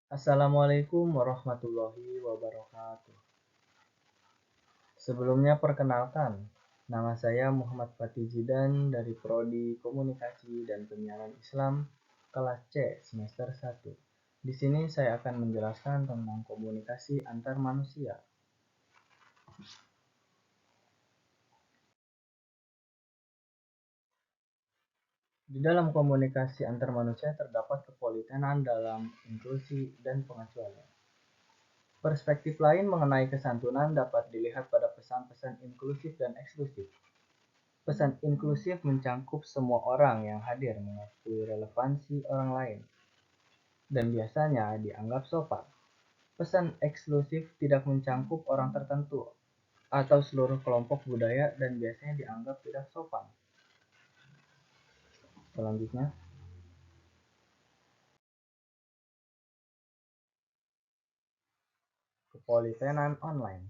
Assalamualaikum warahmatullahi wabarakatuh. Sebelumnya perkenalkan, nama saya Muhammad Fatih Jidan dari Prodi Komunikasi dan Penyiaran Islam kelas C semester 1. Di sini saya akan menjelaskan tentang komunikasi antar manusia. Di dalam komunikasi antar manusia terdapat kepolitenan dalam inklusi dan pengecualian. Perspektif lain mengenai kesantunan dapat dilihat pada pesan-pesan inklusif dan eksklusif. Pesan inklusif mencakup semua orang yang hadir mengakui relevansi orang lain dan biasanya dianggap sopan. Pesan eksklusif tidak mencakup orang tertentu atau seluruh kelompok budaya dan biasanya dianggap tidak sopan. Selanjutnya, kepolitenan online.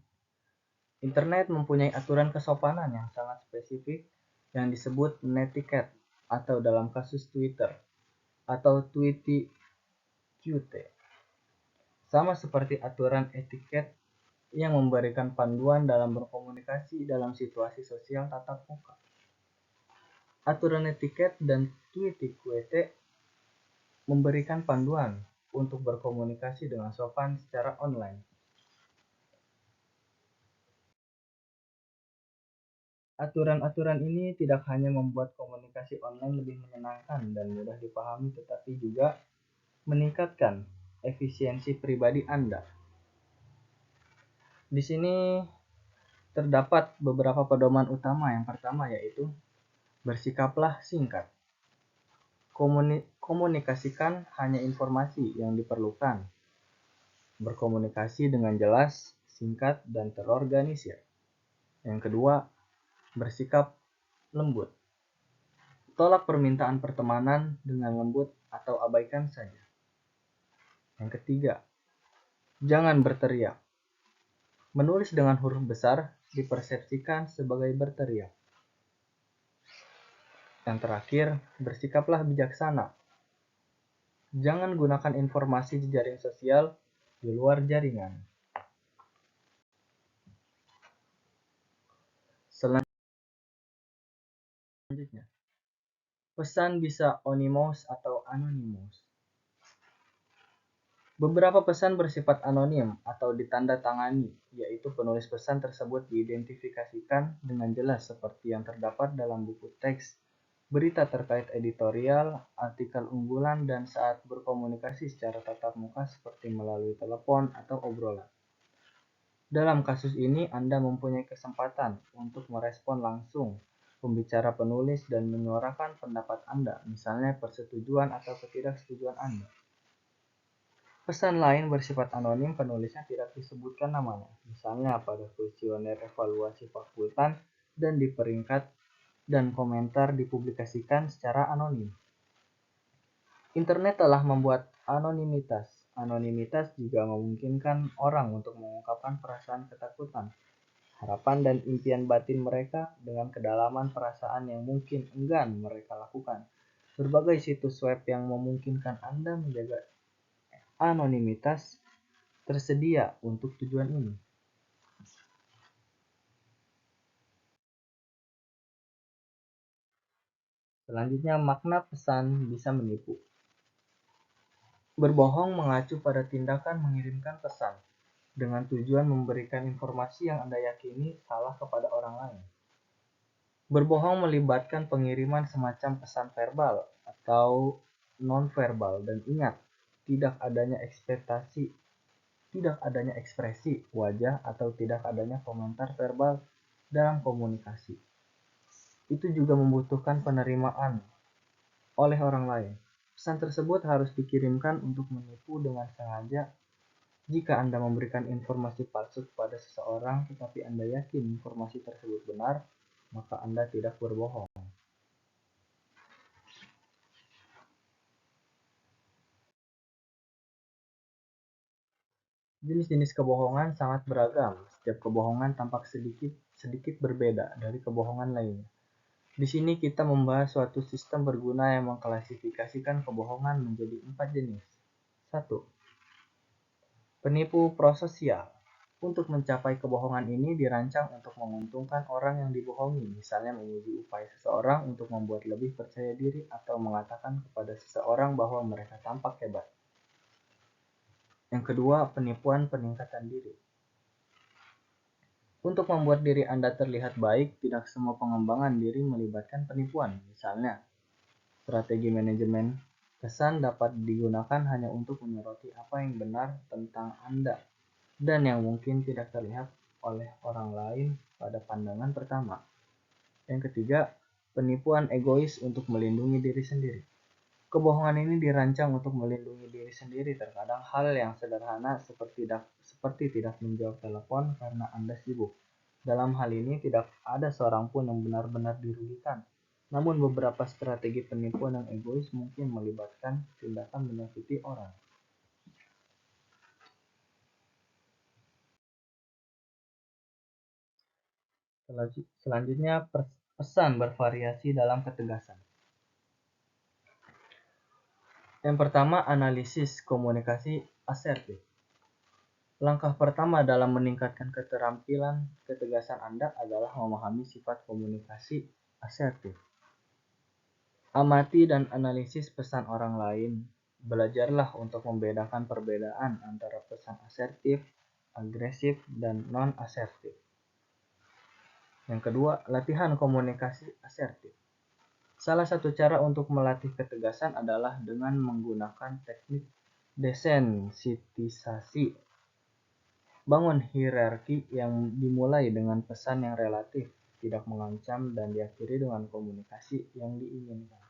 Internet mempunyai aturan kesopanan yang sangat spesifik yang disebut netiquette atau dalam kasus Twitter atau Tweety QT. Sama seperti aturan etiket yang memberikan panduan dalam berkomunikasi dalam situasi sosial tatap muka. Aturan etiket dan Tweety memberikan panduan untuk berkomunikasi dengan sopan secara online. Aturan-aturan ini tidak hanya membuat komunikasi online lebih menyenangkan dan mudah dipahami, tetapi juga meningkatkan efisiensi pribadi Anda. Di sini terdapat beberapa pedoman utama. Yang pertama yaitu bersikaplah singkat. Komunikasikan hanya informasi yang diperlukan. Berkomunikasi dengan jelas, singkat, dan terorganisir. Yang kedua, bersikap lembut. Tolak permintaan pertemanan dengan lembut atau abaikan saja. Yang ketiga, jangan berteriak. Menulis dengan huruf besar dipersepsikan sebagai berteriak. Yang terakhir, bersikaplah bijaksana. Jangan gunakan informasi di jaring sosial di luar jaringan. Selanjutnya, pesan bisa anonymous atau anonymous. Beberapa pesan bersifat anonim atau ditandatangani, yaitu penulis pesan tersebut diidentifikasikan dengan jelas seperti yang terdapat dalam buku teks, berita terkait editorial, artikel unggulan, dan saat berkomunikasi secara tatap muka seperti melalui telepon atau obrolan. Dalam kasus ini, Anda mempunyai kesempatan untuk merespon langsung pembicara penulis dan menyuarakan pendapat Anda, misalnya persetujuan atau ketidaksetujuan Anda. Pesan lain bersifat anonim, penulisnya tidak disebutkan namanya, misalnya pada kuesioner evaluasi fakultas dan di peringkat dan komentar dipublikasikan secara anonim. Internet telah membuat anonimitas. Anonimitas juga memungkinkan orang untuk mengungkapkan perasaan ketakutan, harapan dan impian batin mereka dengan kedalaman perasaan yang mungkin enggan mereka lakukan. Berbagai situs web yang memungkinkan Anda menjaga anonimitas tersedia untuk tujuan ini. Selanjutnya, makna pesan bisa menipu. Berbohong mengacu pada tindakan mengirimkan pesan dengan tujuan memberikan informasi yang Anda yakini salah kepada orang lain. Berbohong melibatkan pengiriman semacam pesan verbal atau non-verbal, dan ingat, tidak adanya ekspresi wajah atau tidak adanya komentar verbal dalam komunikasi. Itu juga membutuhkan penerimaan oleh orang lain. Pesan tersebut harus dikirimkan untuk menipu dengan sengaja. Jika Anda memberikan informasi palsu kepada seseorang tetapi Anda yakin informasi tersebut benar, maka Anda tidak berbohong. Jenis-jenis kebohongan sangat beragam. Setiap kebohongan tampak sedikit berbeda dari kebohongan lainnya. Di sini kita membahas suatu sistem berguna yang mengklasifikasikan kebohongan menjadi 4 jenis. 1. Penipu prososial. Untuk mencapai kebohongan ini dirancang untuk menguntungkan orang yang dibohongi, misalnya memuji upaya seseorang untuk membuat lebih percaya diri atau mengatakan kepada seseorang bahwa mereka tampak hebat. Yang kedua, penipuan peningkatan diri. Untuk membuat diri Anda terlihat baik, tidak semua pengembangan diri melibatkan penipuan. Misalnya, strategi manajemen kesan dapat digunakan hanya untuk menyoroti apa yang benar tentang Anda dan yang mungkin tidak terlihat oleh orang lain pada pandangan pertama. Yang ketiga, penipuan egois untuk melindungi diri sendiri. Kebohongan ini dirancang untuk melindungi diri sendiri. Terkadang hal yang sederhana seperti tidak menjawab telepon karena Anda sibuk. Dalam hal ini tidak ada seorang pun yang benar-benar dirugikan. Namun beberapa strategi penipuan yang egois mungkin melibatkan tindakan menyakiti orang. Selanjutnya, pesan bervariasi dalam ketegasan. Yang pertama, analisis komunikasi asertif. Langkah pertama dalam meningkatkan keterampilan ketegasan Anda adalah memahami sifat komunikasi asertif. Amati dan analisis pesan orang lain. Belajarlah untuk membedakan perbedaan antara pesan asertif, agresif, dan non-asertif. Yang kedua, latihan komunikasi asertif. Salah satu cara untuk melatih ketegasan adalah dengan menggunakan teknik desensitisasi. Bangun hierarki yang dimulai dengan pesan yang relatif, tidak mengancam, dan diakhiri dengan komunikasi yang diinginkan.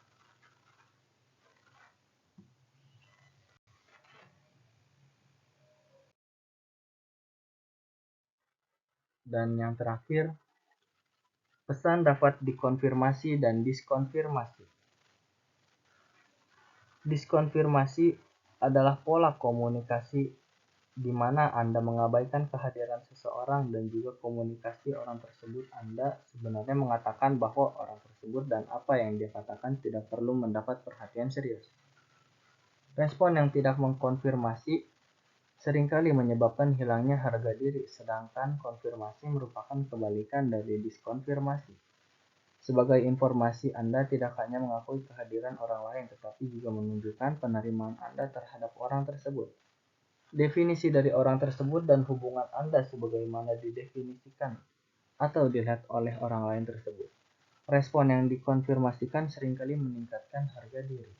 Dan yang terakhir, pesan dapat dikonfirmasi dan diskonfirmasi. Diskonfirmasi adalah pola komunikasi di mana Anda mengabaikan kehadiran seseorang dan juga komunikasi orang tersebut. Anda sebenarnya mengatakan bahwa orang tersebut dan apa yang dia katakan tidak perlu mendapat perhatian serius. Respon yang tidak mengkonfirmasi seringkali menyebabkan hilangnya harga diri, sedangkan konfirmasi merupakan kebalikan dari diskonfirmasi. Sebagai informasi, Anda tidak hanya mengakui kehadiran orang lain, tetapi juga menunjukkan penerimaan Anda terhadap orang tersebut. Definisi dari orang tersebut dan hubungan Anda sebagaimana didefinisikan atau dilihat oleh orang lain tersebut. Respon yang dikonfirmasikan seringkali meningkatkan harga diri.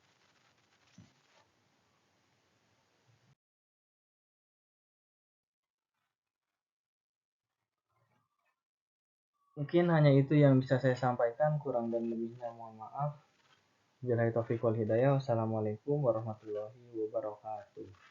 Mungkin hanya itu yang bisa saya sampaikan, kurang dan lebihnya mohon maaf. Billahi taufiq wal hidayah. Wassalamualaikum warahmatullahi wabarakatuh.